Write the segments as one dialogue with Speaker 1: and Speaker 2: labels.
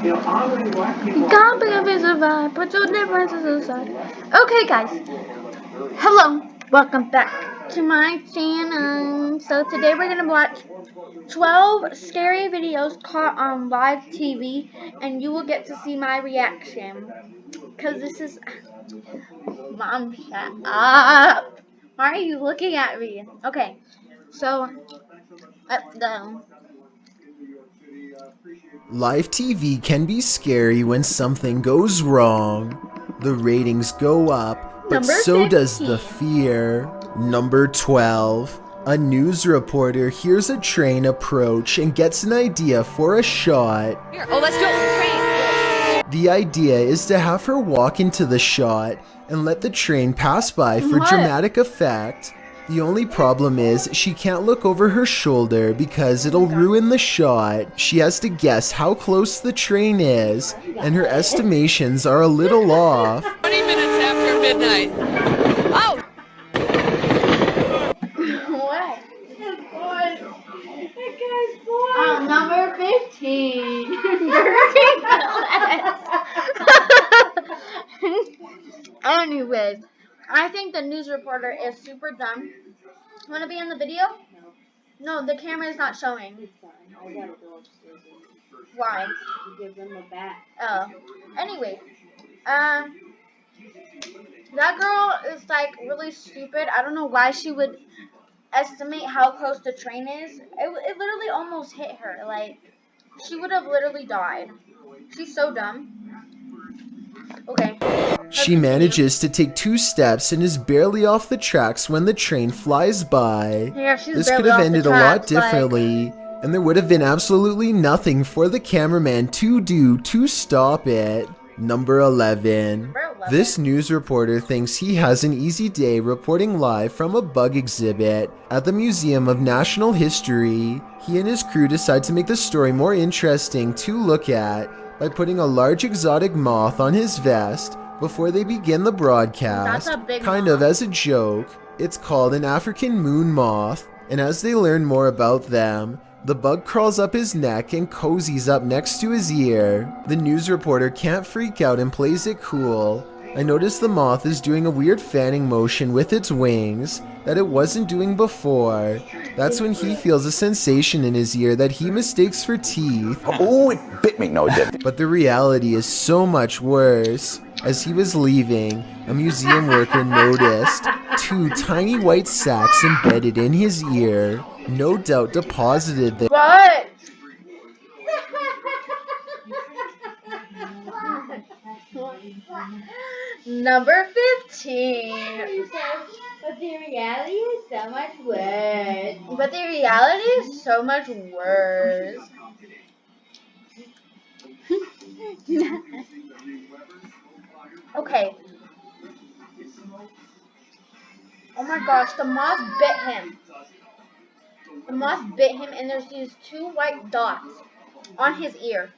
Speaker 1: Can't believe it's a vibe, but your differences aside. Okay, guys. Hello. Welcome back to my channel. So today we're gonna watch 12 scary videos caught on live TV, and you will get to see my reaction. Cause this is Mom, shut up. Why are you looking at me? Okay. So let's go.
Speaker 2: Live TV can be scary when something goes wrong. The ratings go up, but
Speaker 1: Number
Speaker 2: so does the
Speaker 1: 15.
Speaker 2: fear. Number 12. A news reporter hears a train approach and gets an idea for a shot.
Speaker 3: Here, oh, let's go. Train.
Speaker 2: The idea is to have her walk into the shot and let the train pass by for
Speaker 1: What?
Speaker 2: dramatic effect. The only problem is she can't look over her shoulder because it'll ruin the shot. She has to guess how close the train is, and her estimations are a little off.
Speaker 3: 20 minutes after midnight. Oh!
Speaker 1: What? Number 15. Anyways, I think the news reporter is super dumb. Want to be in the video? No, the camera is not showing. Why? Oh. Anyway, that girl is like really stupid. I don't know why she would estimate how close the train is. It literally almost hit her. Like, she would have literally died. She's so dumb. Okay.
Speaker 2: She manages to take 2 steps and is barely off the tracks when the train flies by.
Speaker 1: Yeah, she's
Speaker 2: This
Speaker 1: barely
Speaker 2: could have
Speaker 1: off the
Speaker 2: ended a lot
Speaker 1: tracks, like-
Speaker 2: differently, and there would have been absolutely nothing for the cameraman to do to stop it. Number 11. This news reporter thinks he has an easy day reporting live from a bug exhibit at the Museum of National History. He and his crew decide to make the story more interesting to look at by putting a large exotic moth on his vest before they begin the broadcast,
Speaker 1: That's a big
Speaker 2: kind
Speaker 1: moth.
Speaker 2: of as a joke. It's called an African moon moth, and as they learn more about them, the bug crawls up his neck and cozies up next to his ear. The news reporter can't freak out and plays it cool. I noticed the moth is doing a weird fanning motion with its wings that it wasn't doing before. That's when he feels a sensation in his ear that he mistakes for teeth.
Speaker 4: Oh, it bit me. No, it didn't.
Speaker 2: But the reality is so much worse. As he was leaving, a museum worker noticed 2 tiny white sacks embedded in his ear, no doubt deposited there.
Speaker 1: What? Number 15.
Speaker 5: But the reality is so much worse.
Speaker 1: But the reality is so much worse. Okay. Oh my gosh, the moth bit him. The moth bit him, and there's these 2 white dots on his ear.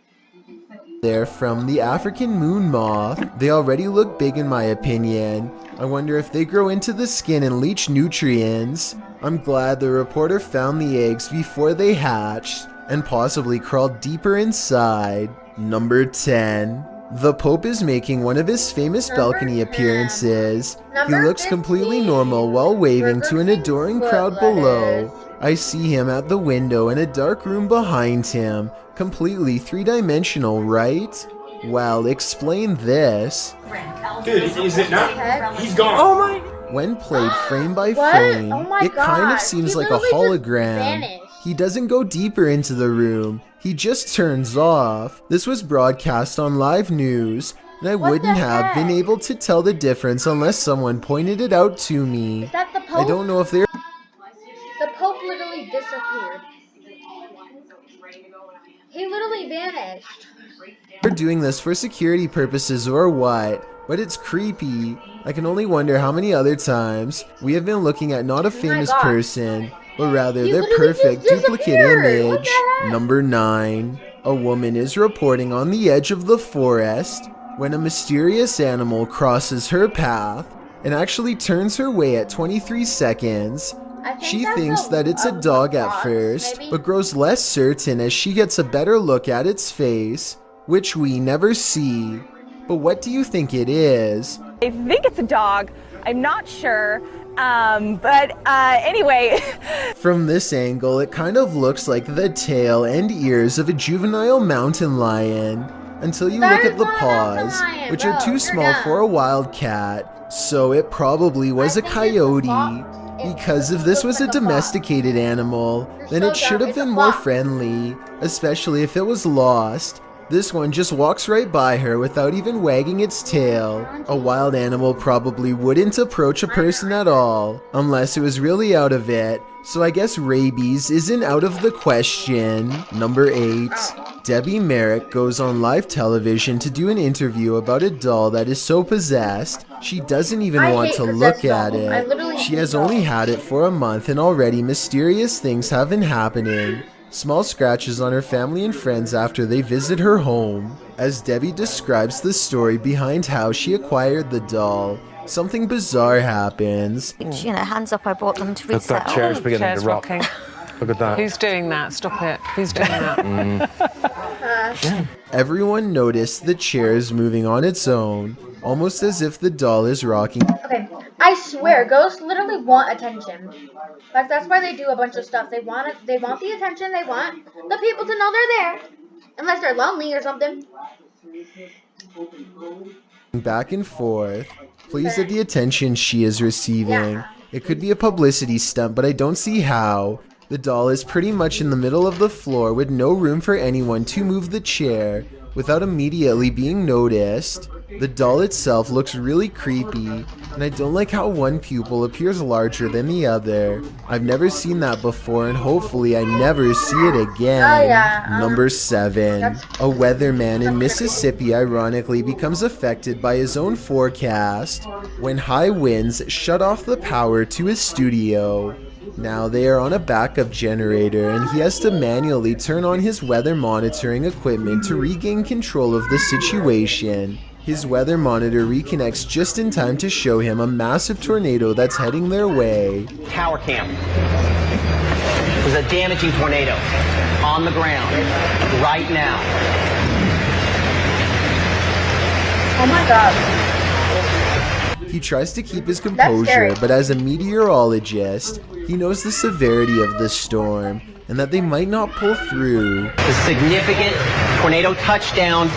Speaker 2: They're from the African moon moth. They already look big in my opinion. I wonder if they grow into the skin and leach nutrients. I'm glad the reporter found the eggs before they hatched and possibly crawled deeper inside. Number 10. The Pope is making one of his famous balcony appearances. He
Speaker 1: Number
Speaker 2: looks completely
Speaker 1: 15.
Speaker 2: normal while waving to an
Speaker 1: Reversing
Speaker 2: adoring
Speaker 1: foot
Speaker 2: crowd
Speaker 1: letters.
Speaker 2: below. I see him at the window in a dark room behind him. Completely 3-dimensional, right? Well, explain this.
Speaker 6: Dude, is it not?
Speaker 1: Heck?
Speaker 6: He's gone.
Speaker 3: Oh my.
Speaker 2: When played frame by
Speaker 1: What?
Speaker 2: frame,
Speaker 1: Oh my
Speaker 2: it kind of
Speaker 1: gosh,
Speaker 2: seems
Speaker 1: he
Speaker 2: like a
Speaker 1: literally just
Speaker 2: hologram.
Speaker 1: vanished.
Speaker 2: He doesn't go deeper into the room, he just turns off. This was broadcast on live news, and I
Speaker 1: What
Speaker 2: wouldn't
Speaker 1: the
Speaker 2: have been
Speaker 1: heck?
Speaker 2: able to tell the difference unless someone pointed it out to me.
Speaker 1: Is that the Pope?
Speaker 2: I don't know if they're
Speaker 1: The Pope literally disappeared. He literally vanished.
Speaker 2: doing this for security purposes or what, but it's creepy. I can only wonder how many other times we have been looking at not a famous
Speaker 1: gosh.
Speaker 2: person, but rather
Speaker 1: He
Speaker 2: their
Speaker 1: literally
Speaker 2: perfect
Speaker 1: just
Speaker 2: duplicate
Speaker 1: disappeared. What
Speaker 2: image.
Speaker 1: the heck?
Speaker 2: Number 9. A woman is reporting on the edge of the forest when a mysterious animal crosses her path and actually turns her way at 23 seconds.
Speaker 1: I think
Speaker 2: She
Speaker 1: that's
Speaker 2: thinks that it's a dog at
Speaker 1: fox,
Speaker 2: first,
Speaker 1: maybe?
Speaker 2: but grows less certain as she gets a better look at its face. which we never see. But what do you think it is?
Speaker 7: I think it's a dog. I'm not sure. Anyway.
Speaker 2: From this angle, it kind of looks like the tail and ears of a juvenile mountain lion, until you look at the paws, which are too small for a wildcat, so it probably was a coyote. Because if this was a domesticated animal, then it should have been more friendly, especially if it was lost. This one just walks right by her without even wagging its tail. A wild animal probably wouldn't approach a person at all, unless it was really out of it. So I guess rabies isn't out of the question. Number 8. Debbie Merrick goes on live television to do an interview about a doll that is so possessed, she doesn't even want to look at it. She has only had it for a month and already mysterious things have been happening. Small scratches on her family and friends after they visit her home. As Debbie describes the story behind how she acquired the doll, something bizarre happens.
Speaker 8: You know, hands up, I bought them to resell.
Speaker 4: That chair's beginning
Speaker 3: Chair's
Speaker 4: to rock.
Speaker 3: rocking.
Speaker 4: Look at that.
Speaker 3: Who's doing that? Stop it. Who's doing that?
Speaker 2: Everyone noticed the chair is moving on its own, almost as if the doll is rocking.
Speaker 1: Okay, I swear, ghosts literally want attention. Like, that's why they do a bunch of stuff. They want it. They want the attention. They want the people to know they're there, unless they're lonely or something.
Speaker 2: Back and forth, pleased at the attention she is receiving. It could be a publicity stunt, but I don't see how. The doll is pretty much in the middle of the floor with no room for anyone to move the chair without immediately being noticed. The doll itself looks really creepy, and I don't like how one pupil appears larger than the other. I've never seen that before, and hopefully I never see it again. Number 7. A weatherman in Mississippi ironically becomes affected by his own forecast when high winds shut off the power to his studio. Now they are on a backup generator and he has to manually turn on his weather monitoring equipment to regain control of the situation. His weather monitor reconnects just in time to show him a massive tornado that's heading their way.
Speaker 9: Tower cam. There's a damaging tornado on the ground right now.
Speaker 1: Oh my god.
Speaker 2: He tries to keep his composure, but as a meteorologist, he knows the severity of the storm and that they might not pull through.
Speaker 9: The significant tornado touchdown.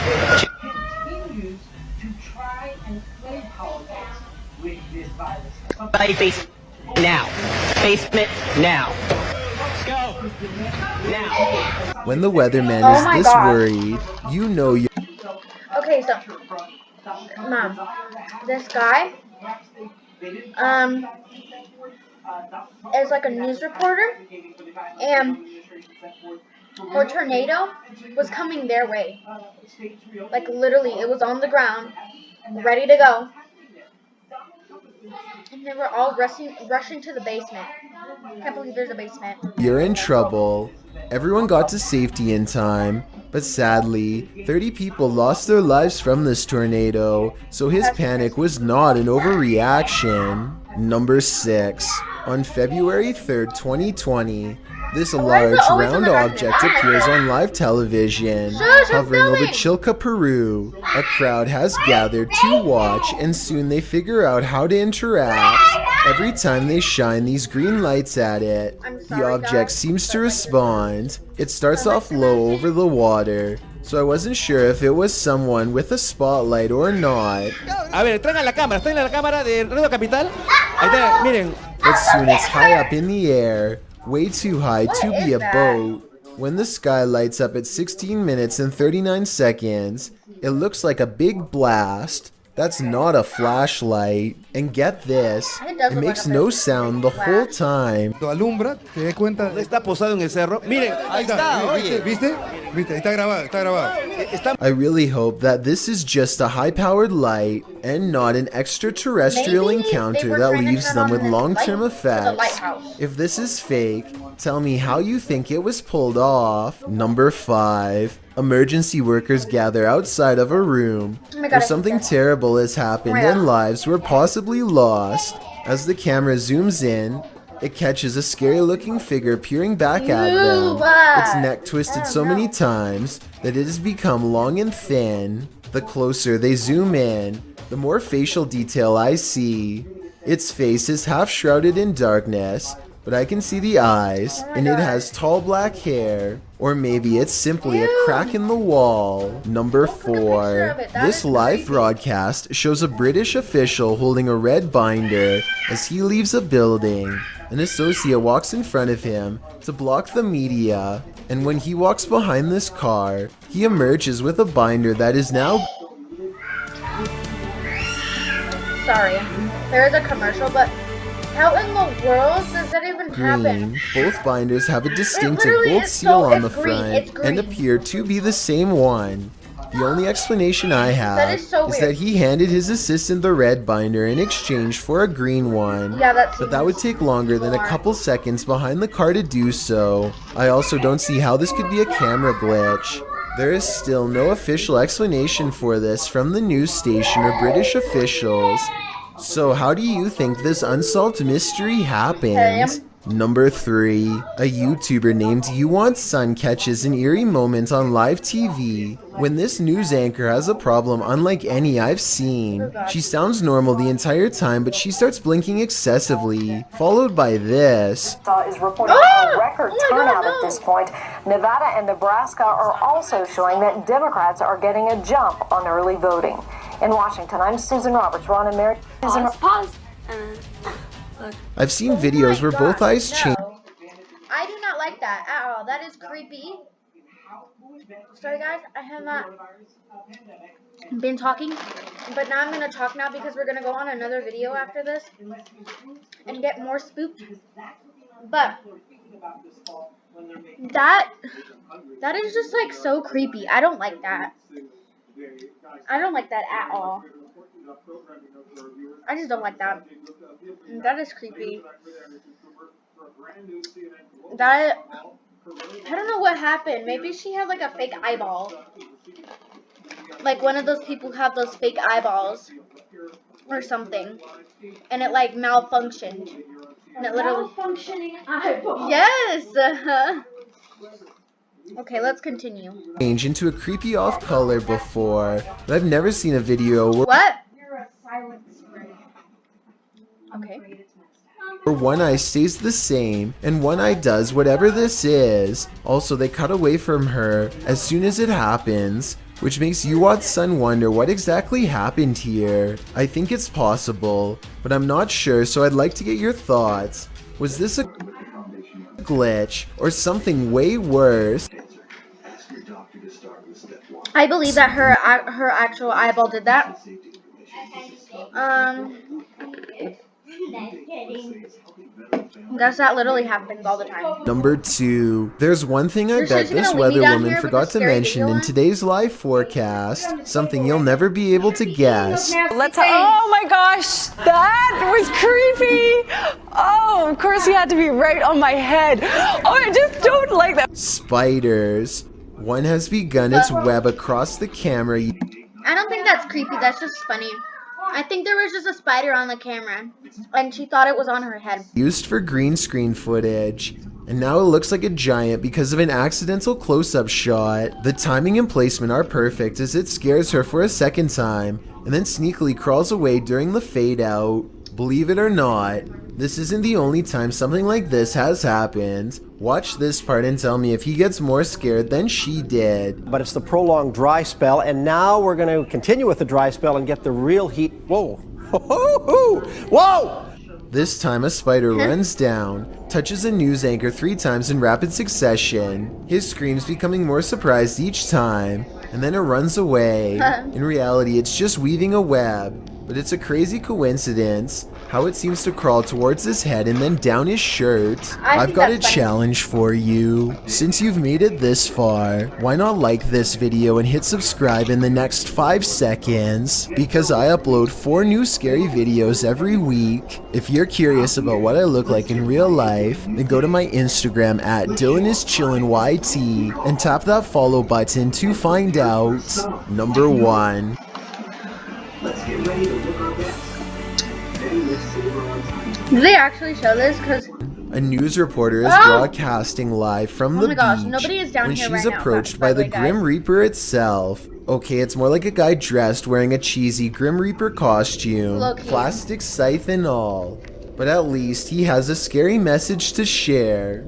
Speaker 9: Basement now. Basement now. Go. Now.
Speaker 2: When the weatherman is this worried, you know you're...
Speaker 1: Okay, so, Mom, this guy, is like a news reporter, and a tornado was coming their way. Like, literally, it was on the ground, ready to go. And they were all rushing to the basement. Can't believe there's a basement.
Speaker 2: You're in trouble. Everyone got to safety in time, but sadly, 30 people lost their lives from this tornado, so his panic was not an overreaction. Number 6. On February 3rd, 2020, this large round object appears on live television, hovering over Chilca, Peru. A crowd has gathered to watch, and soon they figure out how to interact. Every time they shine these green lights at it, the object seems to respond. It starts off low over the water, so I wasn't sure if it was someone with a spotlight or not.
Speaker 10: A ver, traigan la cámara de Radio Capital. Ahí está, miren.
Speaker 2: But soon it's high up in the air, way too high to be a boat. When the sky lights up at 16 minutes and 39 seconds, it looks like a big blast. That's not a flashlight. And get this, it makes no sound the whole time.
Speaker 10: Alumbra, te das cuenta. Está posado en el cerro. Miren, ahí está, oye. ¿Viste? ¿Viste? Está grabado, está grabado.
Speaker 2: I really hope that this is just a high-powered light and not an extraterrestrial encounter that leaves them with long-term effects. If this is fake, tell me how you think it was pulled off. Number 5. Emergency workers gather outside of a room where something terrible has happened and lives were possibly lost. As the camera zooms in, it catches a scary looking figure peering back at them. Its neck twisted so many times that it has become long and thin. The closer they zoom in, the more facial detail I see. Its face is half shrouded in darkness, but I can see the eyes, and it has tall black hair. Or maybe it's simply a crack in the wall. Number 4. This live broadcast shows a British official holding a red binder as he leaves a building. An associate walks in front of him to block the media, and when he walks behind this car, he emerges with a binder that is now...
Speaker 1: Sorry, there is a commercial, but how in the world does that even happen?
Speaker 2: green. Both binders have a distinctive
Speaker 1: literally
Speaker 2: gold
Speaker 1: is
Speaker 2: seal
Speaker 1: so-
Speaker 2: on the
Speaker 1: it's green, it's
Speaker 2: front and
Speaker 1: green.
Speaker 2: appear to be the same one. The only explanation I have
Speaker 1: is so
Speaker 2: is
Speaker 1: weird.
Speaker 2: that he handed his assistant the red binder in exchange for a green one.
Speaker 1: Yeah, that's.
Speaker 2: But that would take longer than a couple seconds behind the car to do so. I also don't see how this could be a camera glitch. There is still no official explanation for this from the news station or British officials. So how do you think this unsolved mystery happened? Number 3. A YouTuber named You Want Sun catches an eerie moment on live TV when this news anchor has a problem unlike any I've seen. She sounds normal the entire time, but she starts blinking excessively, followed by this.
Speaker 11: Is reporting a record turnout at this point. Nevada and Nebraska are also showing that Democrats are getting a jump on early voting. In Washington, I'm Susan Roberts. Ron and Mary.
Speaker 5: Pause.
Speaker 2: I've seen videos where both eyes change.
Speaker 1: I do not like that at all. That is creepy. Sorry guys, I have not been talking, but now I'm going to talk now because we're going to go on another video after this and get more spooked. But that is just like so creepy. I don't like that. I don't like that at all. I just don't like that. That is creepy. That, I don't know what happened. Maybe she had like a fake eyeball. Like one of those people who have those fake eyeballs or something. And it like malfunctioned. And it literally...
Speaker 5: Malfunctioning eyeball.
Speaker 1: Yes! Okay, let's continue.
Speaker 2: Change into a creepy off color before, but I've never seen a video where...
Speaker 1: What?
Speaker 5: You're a silent spray.
Speaker 1: Okay.
Speaker 2: where one eye stays the same and one eye does whatever this is. Also, they cut away from her as soon as it happens, which makes Yuwat's son wonder what exactly happened here. I think it's possible, but I'm not sure, so I'd like to get your thoughts. Was this a glitch or something way worse?
Speaker 1: I believe that her actual eyeball did that. Guess that literally happens all the time.
Speaker 2: Number 2. There's one thing I
Speaker 1: You're
Speaker 2: bet
Speaker 1: seriously
Speaker 2: this
Speaker 1: gonna leave me
Speaker 2: weather
Speaker 1: down
Speaker 2: woman
Speaker 1: here with
Speaker 2: forgot
Speaker 1: a
Speaker 2: to
Speaker 1: scary
Speaker 2: mention
Speaker 1: video
Speaker 2: in
Speaker 1: on?
Speaker 2: today's live forecast. Something you'll never be able to guess.
Speaker 7: Oh my gosh, that was creepy. Oh, of course he had to be right on my head. Oh, I just don't like that.
Speaker 2: Spiders. One has begun its web across the camera.
Speaker 1: I don't think that's creepy. That's just funny. I think there was just a spider on the camera, and she thought it was on her head.
Speaker 2: Used for green screen footage, and now it looks like a giant because of an accidental close-up shot. The timing and placement are perfect as it scares her for a second time, and then sneakily crawls away during the fade out. Believe it or not, this isn't the only time something like this has happened. Watch this part and tell me if he gets more scared than she did.
Speaker 12: But it's the prolonged dry spell, and now we're going to continue with the dry spell and get the real heat. Whoa! Whoa!
Speaker 2: This time a spider runs down, touches a news anchor 3 times in rapid succession, his screams becoming more surprised each time, and then it runs away. In reality, it's just weaving a web, but it's a crazy coincidence how it seems to crawl towards his head and then down his shirt. I've got a challenge for you. Since you've made it this far, why not like this video and hit subscribe in the next 5 seconds? Because I upload 4 new scary videos every week. If you're curious about what I look like in real life, then go to my Instagram at DylanIsChillinYT and tap that follow button to find out. Number 1.
Speaker 6: Let's get ready to look our best.
Speaker 1: Did they actually show this? Because
Speaker 2: A news reporter is broadcasting live from the
Speaker 1: my gosh,
Speaker 2: beach
Speaker 1: nobody is down
Speaker 2: when
Speaker 1: here
Speaker 2: she's
Speaker 1: right now,
Speaker 2: approached
Speaker 1: by
Speaker 2: by
Speaker 1: the
Speaker 2: the
Speaker 1: way,
Speaker 2: Grim
Speaker 1: guys.
Speaker 2: Reaper itself. Okay, it's more like a guy dressed wearing a cheesy Grim Reaper costume,
Speaker 1: Low-key.
Speaker 2: plastic scythe and all. But at least he has a scary message to share.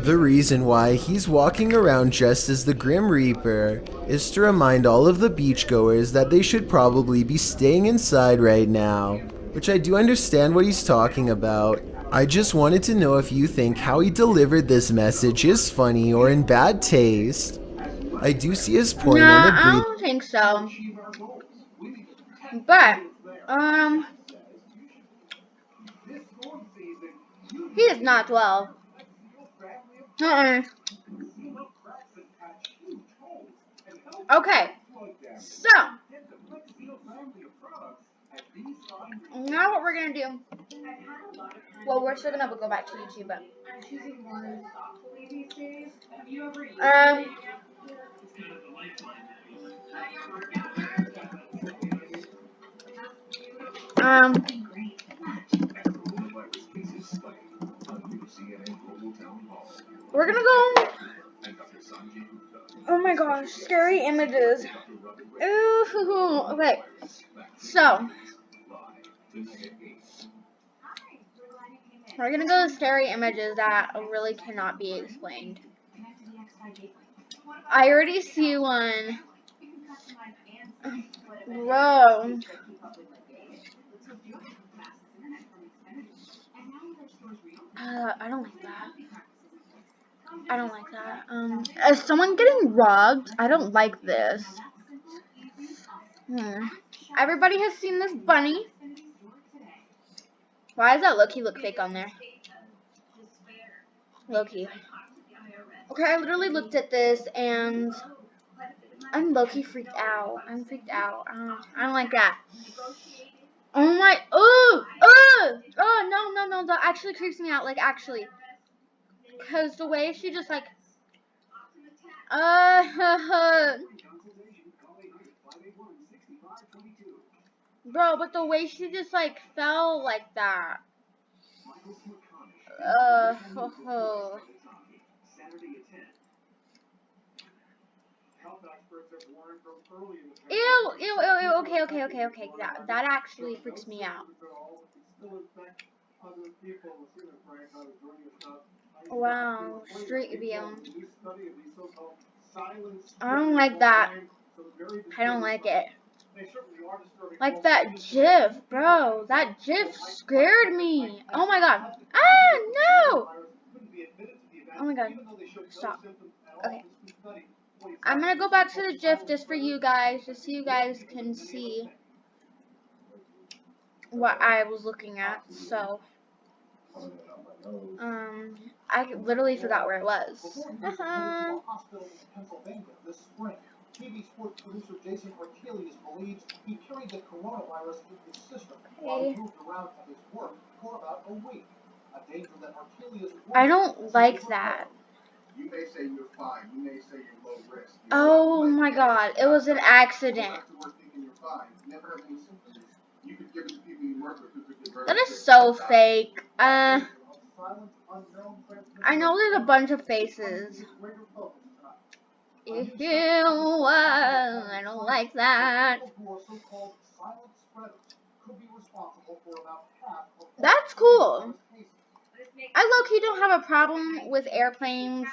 Speaker 2: The reason why he's walking around dressed as the Grim Reaper is to remind all of the beachgoers that they should probably be staying inside right now, which I do understand what he's talking about. I just wanted to know if you think how he delivered this message is funny or in bad taste. I do see his point
Speaker 1: No,
Speaker 2: and
Speaker 1: I
Speaker 2: agree.
Speaker 1: don't think so. But, he is not 12. Okay, so now what we're gonna do? Well, we're still gonna go back to YouTube, but we're gonna go. Oh my gosh, scary images. Ooh, okay. So we're gonna go to scary images that really cannot be explained. I already see one. Bro. I don't like that. I don't like that. Is someone getting robbed? I don't like this. Everybody has seen this bunny. Why does that Loki look fake on there? Loki. Okay, I literally looked at this and I'm Loki freaked out. I'm freaked out. I don't like that. Oh my, oh, no, that actually creeps me out, like, actually. Because the way she just, like, bro, but the way she just, like, fell like that. Ew, okay, that actually freaks me out. Wow, street view. I don't like that. I don't like it. Like that GIF, bro. That GIF scared me. Oh my god. Ah, no! Oh my god. Stop. Okay. I'm gonna go back to the GIF just for you guys, just so you guys can see what I was looking at. So, I literally forgot where it was.
Speaker 13: TV sports producer Jason Ortelius believes he carried the coronavirus in his system
Speaker 1: while he
Speaker 13: moved around at his work for about a week. A danger that Ortelius
Speaker 1: I don't like that.
Speaker 13: You may say you're fine. You may say you're low risk.
Speaker 1: Oh my god, it was an accident. That is so fake. I know there's a bunch of faces. Ew, I don't like that. That's cool. I low-key don't have a problem with airplanes.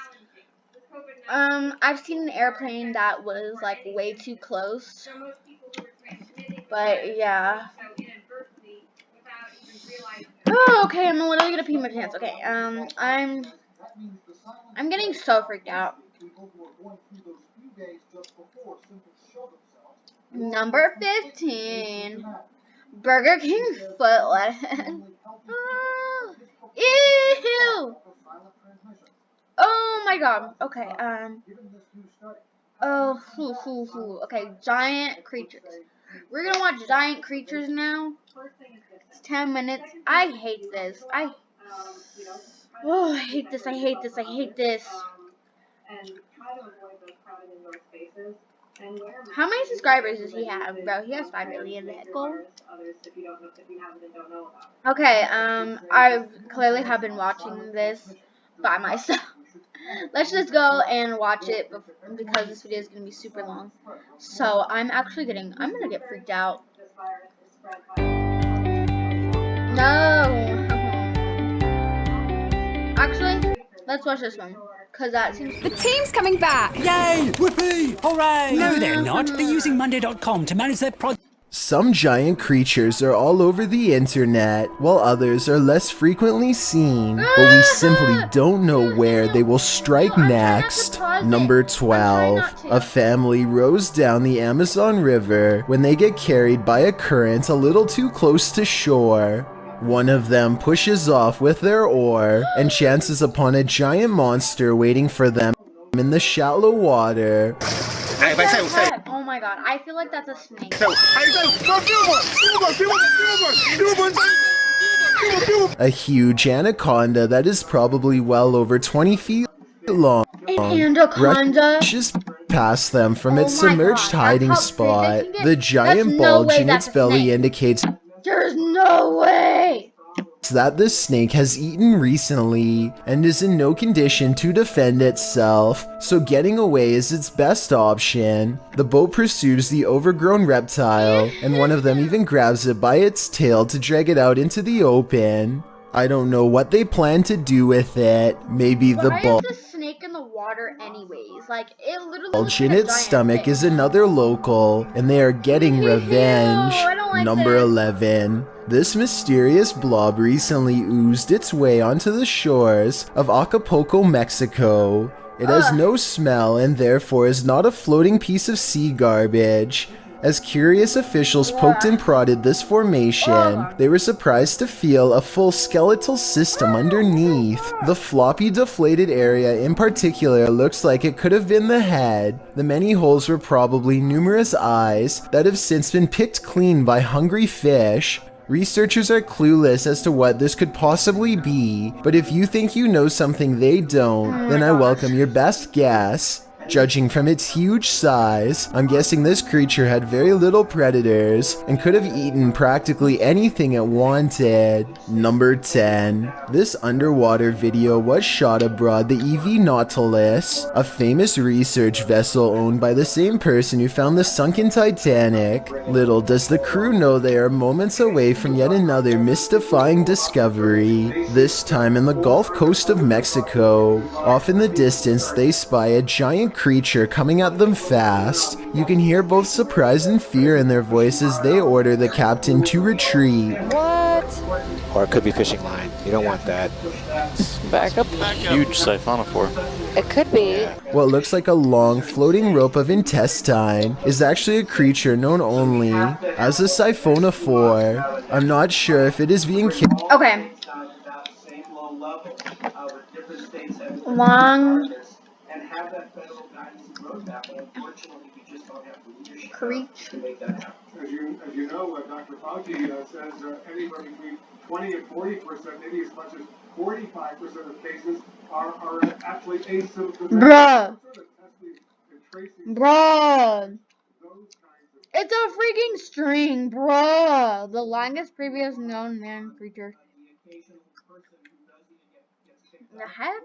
Speaker 1: I've seen an airplane that was like way too close. But yeah. Oh, okay, I'm literally gonna pee my pants. Okay, I'm getting so freaked out. Number 15, Burger King foot lettuce. Ew! Oh my god. Okay, okay, giant creatures. We're gonna watch giant creatures now. It's 10 minutes. I hate this. I hate this. How many subscribers does he have, bro? He has 5 million. Vehicle. Okay, I clearly have been watching this by myself. Let's just go and watch it because this video is going to be super long. So I'm going to get freaked out. No. Actually, let's watch this one. Cause that seems
Speaker 14: the team's coming back! Yay! Whoopee! Hooray! No, they're not. They're using Monday.com to manage their project.
Speaker 2: Some giant creatures are all over the internet, while others are less frequently seen, but we simply don't know where they will strike next. Number 12. A family rows down the Amazon River when they get carried by a current a little too close to shore. One of them pushes off with their oar and chances upon a giant monster waiting for them in the shallow water.
Speaker 1: Oh my god, I feel like that's a snake.
Speaker 2: A huge anaconda that is probably well over 20 feet long rushes past them from its submerged hiding spot. The giant bulge in its belly indicates
Speaker 1: there's no way
Speaker 2: that the snake has eaten recently and is in no condition to defend itself, so getting away is its best option. The boat pursues the overgrown reptile, and one of them even grabs it by its tail to drag it out into the open. I don't know what they plan to do with it. Maybe the bulge
Speaker 1: snake in the water anyways. Like, it literally
Speaker 2: bulge in its stomach is another local, and they are getting revenge. Number 11. This mysterious blob recently oozed its way onto the shores of Acapulco, Mexico. It has no smell and therefore is not a floating piece of sea garbage. As curious officials poked and prodded this formation, they were surprised to feel a full skeletal system underneath. The floppy, deflated area in particular looks like it could have been the head. The many holes were probably numerous eyes that have since been picked clean by hungry fish. Researchers are clueless as to what this could possibly be, but if you think you know something they don't, then I welcome your best guess. Judging from its huge size, I'm guessing this creature had very little predators and could have eaten practically anything it wanted. Number 10. This underwater video was shot aboard the EV Nautilus, a famous research vessel owned by the same person who found the sunken Titanic. Little does the crew know they are moments away from yet another mystifying discovery, this time in the Gulf Coast of Mexico. Off in the distance, they spy a giant creature coming at them fast. You can hear both surprise and fear in their voices as they order the captain to retreat.
Speaker 12: What? Or it could be fishing line. You don't want that.
Speaker 3: Back up.
Speaker 15: Huge siphonophore.
Speaker 3: It could be.
Speaker 2: What looks like a long floating rope of intestine is actually a creature known only as a siphonophore. I'm not sure if it is being killed.
Speaker 1: Okay. Long creature.
Speaker 13: As you know, Dr. Fauci says anywhere between 20 and 40%, maybe as much as 45% of cases are actually asymptomatic.
Speaker 1: Bruh. It's a freaking string, bruh. The longest previous known man creature. The heck?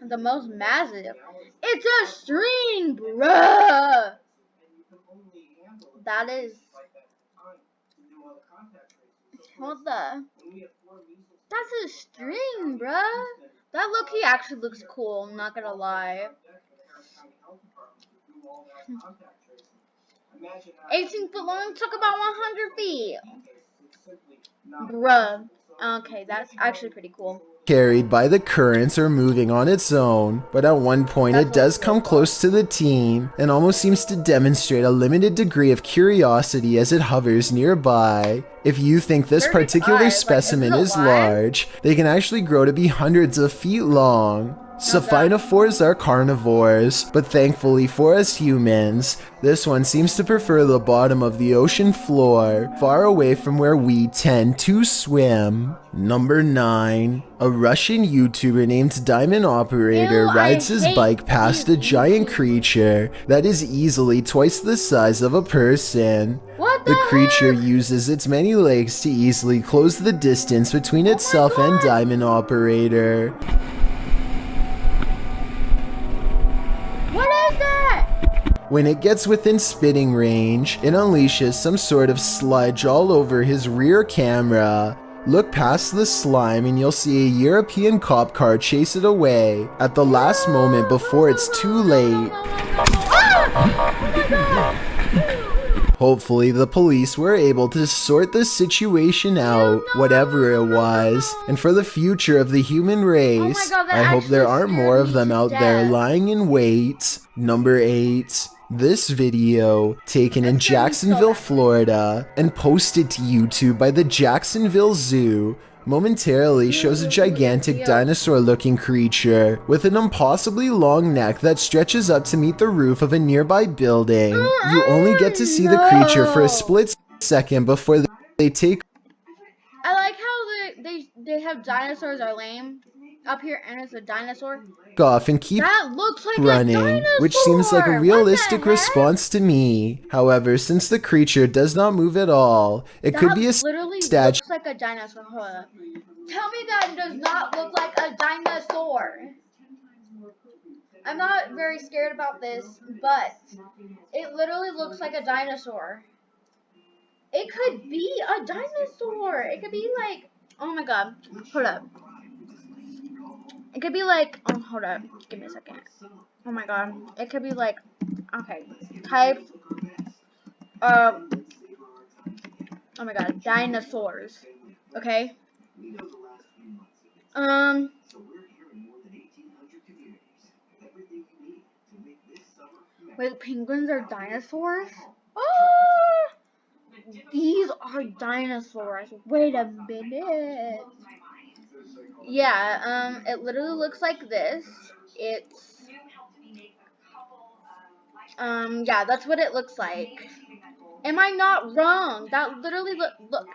Speaker 1: The most massive. It's a string, bruh. That is. What the? That's a string, bruh. That look-key actually looks cool, I'm not gonna lie. 18 foot long, took about 100 feet. Bruh. Okay, that's actually pretty cool.
Speaker 2: Carried by the currents or moving on its own, but at one point it does come close to the team and almost seems to demonstrate a limited degree of curiosity as it hovers nearby. If you think this particular specimen is large, they can actually grow to be hundreds of feet long. Siphonophores are carnivores, but thankfully for us humans, this one seems to prefer the bottom of the ocean floor, far away from where we tend to swim. Number 9. A Russian YouTuber named Diamond Operator rides his bike past a giant creature that is easily twice the size of a person. The creature uses its many legs to easily close the distance between itself and Diamond Operator. When it gets within spitting range, it unleashes some sort of sludge all over his rear camera. Look past the slime and you'll see a European cop car chase it away at the last moment before it's too late. Hopefully the police were able to sort the situation out, whatever it was, and for the future of the human race, I hope there aren't more of them out there lying in wait. Number 8. This video, taken in Jacksonville, Florida, and posted to YouTube by the Jacksonville Zoo, momentarily shows a gigantic dinosaur-looking creature with an impossibly long neck that stretches up to meet the roof of a nearby building. You only get to see the creature for a split second before they take
Speaker 1: I like how they have dinosaurs are lame up here, and it's a dinosaur.
Speaker 2: off and keep
Speaker 1: That looks like
Speaker 2: running, which seems like a realistic response to me. However, since the creature does not move at all, it could be a
Speaker 1: literally
Speaker 2: statue.
Speaker 1: looks like a dinosaur. Hold up. Tell me that does not look like a dinosaur. I'm not very scared about this, but it literally looks like a dinosaur. It could be a dinosaur. It could be like, oh my god, hold up. It could be like, oh, hold up, give me a second. Oh my god, it could be like, okay, type, oh my god, dinosaurs, okay? Wait, penguins are dinosaurs? Oh! These are dinosaurs. Wait a minute. Yeah, it literally looks like this. It's, yeah, that's what it looks like. Am I not wrong? That literally, look,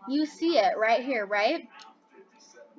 Speaker 1: you see it right here, right?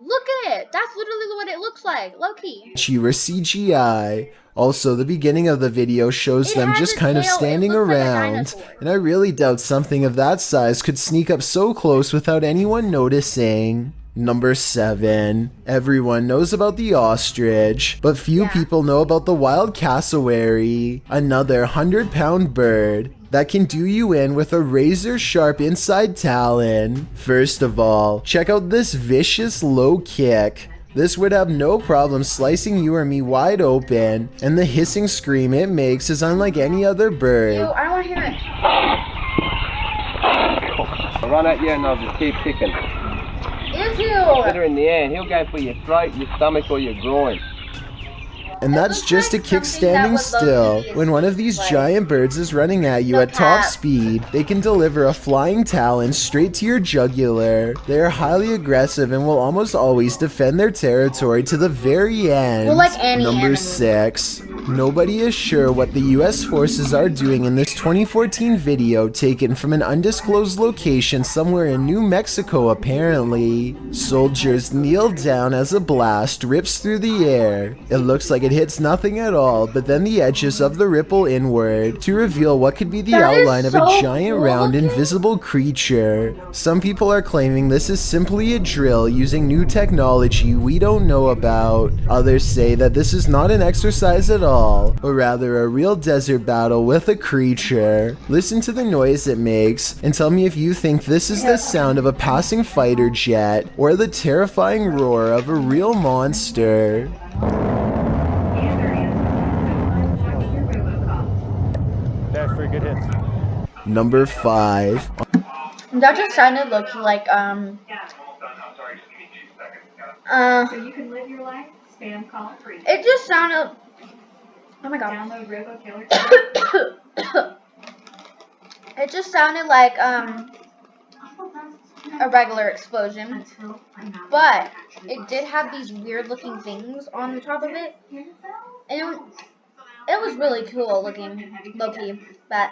Speaker 1: Look at it. That's literally what it looks like, low-key.
Speaker 2: Or CGI. Also, the beginning of the video shows them just kind of standing around, and I really doubt something of that size could sneak up so close without anyone noticing. Number 7. Everyone knows about the ostrich, but few people know about the wild cassowary, another 100-pound bird that can do you in with a razor-sharp inside talon. First of all, check out this vicious low kick. This would have no problem slicing you or me wide open, and the hissing scream it makes is unlike any other bird.
Speaker 1: Ew, I don't want to hear it.
Speaker 15: I'll run at you and I'll just keep kicking. Hit her in the air, and he'll go for your throat, your stomach, or your groin.
Speaker 2: And that's just a kick standing still. When one of these giant birds is running at you at top speed, they can deliver a flying talon straight to your jugular. They are highly aggressive and will almost always defend their territory to the very end.
Speaker 1: Well, like any
Speaker 2: Number
Speaker 1: animal.
Speaker 2: 6. Nobody is sure what the US forces are doing in this 2014 video taken from an undisclosed location somewhere in New Mexico apparently. Soldiers kneel down as a blast rips through the air. It looks like it hits nothing at all, but then the edges of the ripple inward to reveal what could be the outline of a giant round invisible creature. Some people are claiming this is simply a drill using new technology we don't know about. Others say that this is not an exercise at all, but rather a real desert battle with a creature. Listen to the noise it makes and tell me if you think this is the sound of a passing fighter jet or the terrifying roar of a real monster.
Speaker 15: That's pretty good hits.
Speaker 2: Number 5.
Speaker 1: That just sounded like
Speaker 5: So you can live your life spam call free.
Speaker 1: it just sounded, oh my god.
Speaker 5: Download RoboKiller.
Speaker 1: It just sounded like, a regular explosion, but it did have these weird looking things on the top of it, and it was really cool looking, low-key, but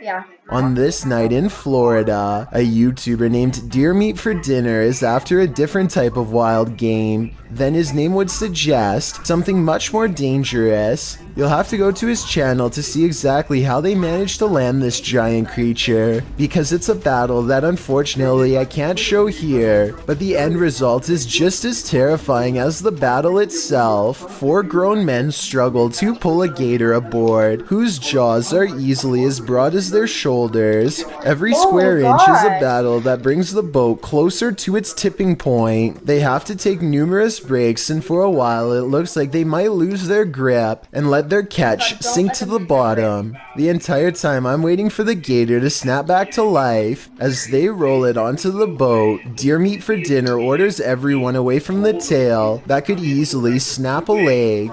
Speaker 1: yeah.
Speaker 2: On this night in Florida, a YouTuber named Deer Meat for Dinner is after a different type of wild game than his name would suggest, something much more dangerous. You'll have to go to his channel to see exactly how they managed to land this giant creature, because it's a battle that unfortunately I can't show here, but the end result is just as terrifying as the battle itself. 4 grown men struggle to pull a gator aboard, whose jaws are easily as broad as their shoulders. Every square inch is a battle that brings the boat closer to its tipping point. They have to take numerous breaks, and for a while it looks like they might lose their grip and let their catch sink to the bottom. The entire time I'm waiting for the gator to snap back to life. As they roll it onto the boat, Deer Meat for Dinner orders everyone away from the tail that could easily snap a leg.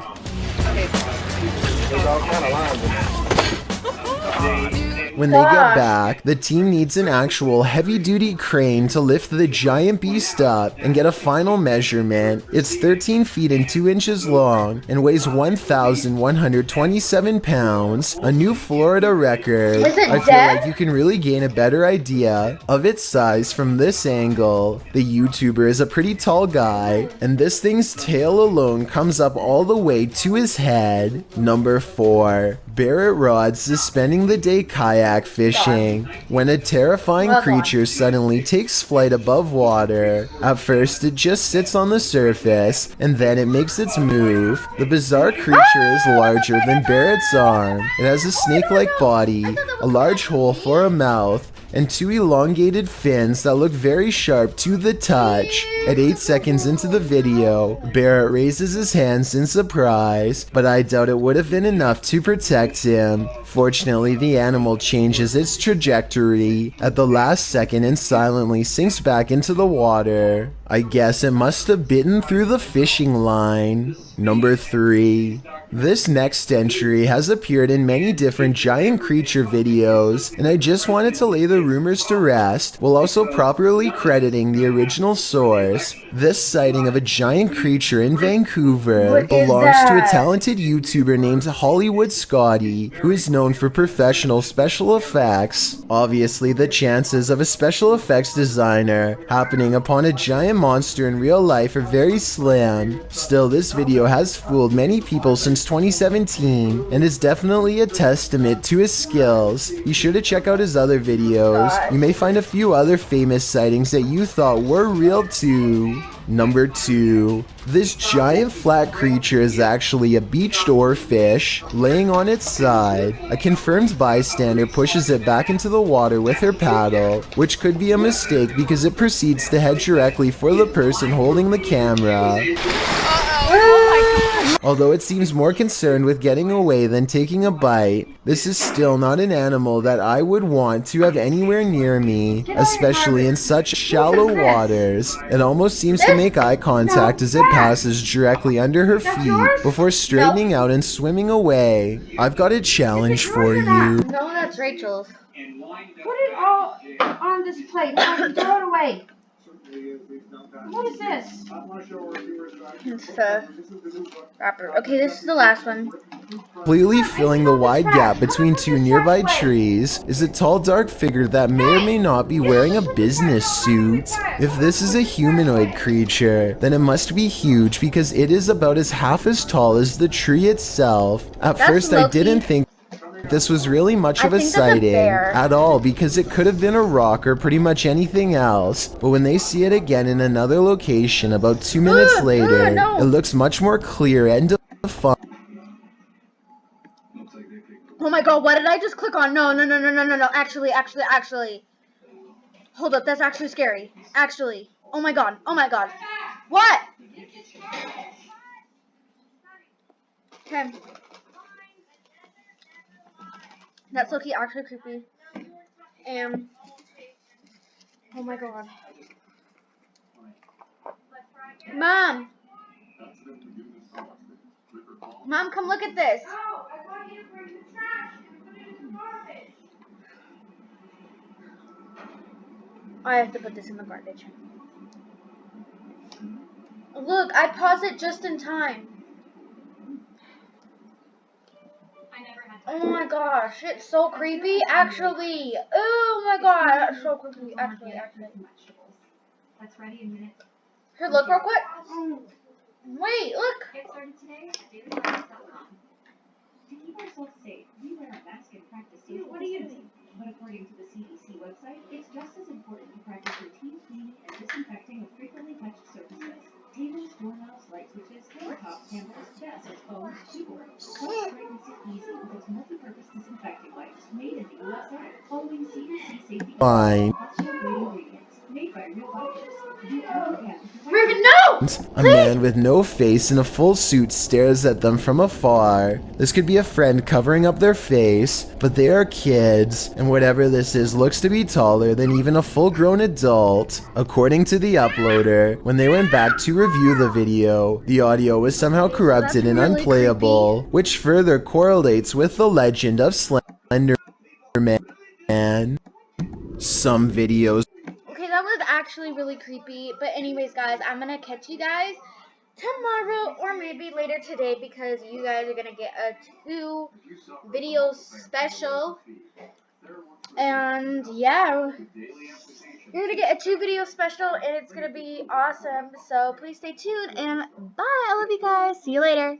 Speaker 2: When they get back, the team needs an actual heavy-duty crane to lift the giant beast up and get a final measurement. It's 13 feet and 2 inches long and weighs 1,127 pounds, a new Florida record. I feel like you can really gain a better idea of its size from this angle. The YouTuber is a pretty tall guy, and this thing's tail alone comes up all the way to his head. Number 4. Barrett Rods is spending the day kayak fishing when a terrifying creature suddenly takes flight above water. At first it just sits on the surface, and then it makes its move. The bizarre creature is larger than Barrett's arm. It has a snake-like body, a large hole for a mouth, and 2 elongated fins that look very sharp to the touch. At 8 seconds into the video, Barrett raises his hands in surprise, but I doubt it would have been enough to protect him. Fortunately, the animal changes its trajectory at the last second and silently sinks back into the water. I guess it must have bitten through the fishing line. Number 3. This next entry has appeared in many different giant creature videos, and I just wanted to lay the rumors to rest while also properly crediting the original source. This sighting of a giant creature in Vancouver belongs to a talented YouTuber named Hollywood Scotty, who is known for professional special effects. Obviously, the chances of a special effects designer happening upon a giant monster in real life are very slim. Still, this video has fooled many people since 2017 and is definitely a testament to his skills. Be sure to check out his other videos. You may find a few other famous sightings that you thought were real too. Number 2. This giant flat creature is actually a beached oarfish laying on its side. A confirmed bystander pushes it back into the water with her paddle, which could be a mistake because it proceeds to head directly for the person holding the camera. Although it seems more concerned with getting away than taking a bite, this is still not an animal that I would want to have anywhere near me, especially in such shallow waters. It almost seems to make eye contact as it passes directly under her feet before straightening out and swimming away. I've got a challenge for you.
Speaker 1: No, that's Rachel's. Put it all on this plate. Throw it away. What is this? It's the wrapper. Okay, this is the last one.
Speaker 2: Completely filling the wide gap between 2 nearby trees is a tall, dark figure that may or may not be wearing a business suit. If this is a humanoid creature, then it must be huge because it is about half as tall as the tree itself. At first, I didn't think this was really much of a sighting at all because it could have been a rock or pretty much anything else, but when they see it again in another location about 2 minutes later, it looks much more clear and defined.
Speaker 1: Oh my god, what did I just click on? No. Actually. Hold up, that's actually scary. Actually. Oh my god. What? Okay. That's looking actually creepy. And oh my god. Mom, come look at this. I have to put this in the garbage. Look, I paused it just in time. Oh my gosh, it's so creepy, actually. Oh my god, that's so creepy, actually. Here, look real quick. Wait, look.
Speaker 11: Get started today at dailyharvest.com. To keep ourselves safe, we wear a mask and practice social distancing. But according to the CDC website, it's just as important to practice routine cleaning and disinfecting of frequently touched surfaces. Tables, doorknobs, light switches, tabletops, handles, desks, phones, keyboards. Plus, straighten sit easy with its multi-purpose disinfecting wipes made in the USA, following CDC safety
Speaker 2: Fine.
Speaker 11: ingredients made by real doctors. Do all you can.
Speaker 1: No!
Speaker 2: A man with no face in a full suit stares at them from afar. This could be a friend covering up their face, but they are kids, and whatever this is looks to be taller than even a full-grown adult. According to the uploader, when they went back to review the video, the audio was somehow corrupted and unplayable, which further correlates with the legend of Slender Man. Some videos
Speaker 1: Okay, that was actually really creepy. But anyways, guys, I'm gonna catch you guys tomorrow or maybe later today because you guys are gonna get a 2 video special. And yeah, you're gonna get a 2 video special and it's gonna be awesome. So please stay tuned and bye. I love you guys. See you later.